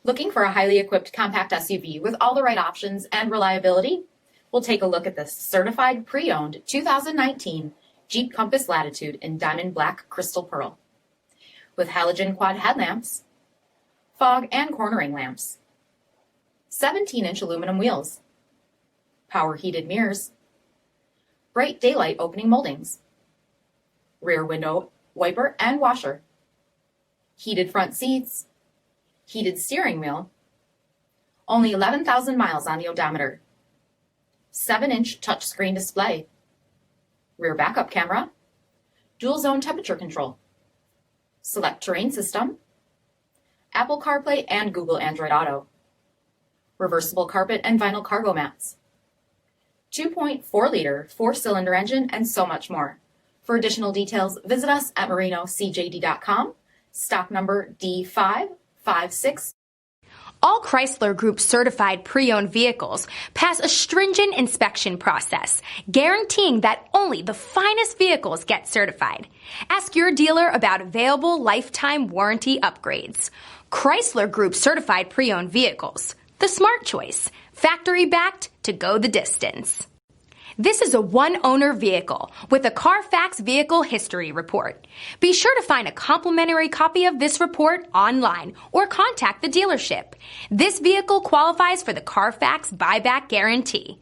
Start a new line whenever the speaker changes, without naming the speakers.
Looking for a highly equipped compact SUV with all the right options and reliability? We'll take a look at this certified pre-owned 2019 Jeep Compass Latitude in diamond black crystal pearl. With halogen quad headlamps, fog and cornering lamps, 17-inch aluminum wheels, power heated mirrors, bright daylight opening moldings, rear window wiper and washer, heated front seats, heated steering wheel, only 11,000 miles on the odometer, 7-inch touchscreen display, rear backup camera, dual zone temperature control, select terrain system, Apple CarPlay and Google Android Auto, reversible carpet and vinyl cargo mats, 2.4-liter 4-cylinder engine, and so much more. For additional details, visit us at marinocjd.com, stock number D5562.
All Chrysler Group certified pre-owned vehicles pass a stringent inspection process, guaranteeing that only the finest vehicles get certified. Ask your dealer about available lifetime warranty upgrades. Chrysler Group certified pre-owned vehicles, the smart choice, factory backed to go the distance. This is a one-owner vehicle with a CARFAX vehicle history report. Be sure to find a complimentary copy of this report online or contact the dealership. This vehicle qualifies for the CARFAX buyback guarantee.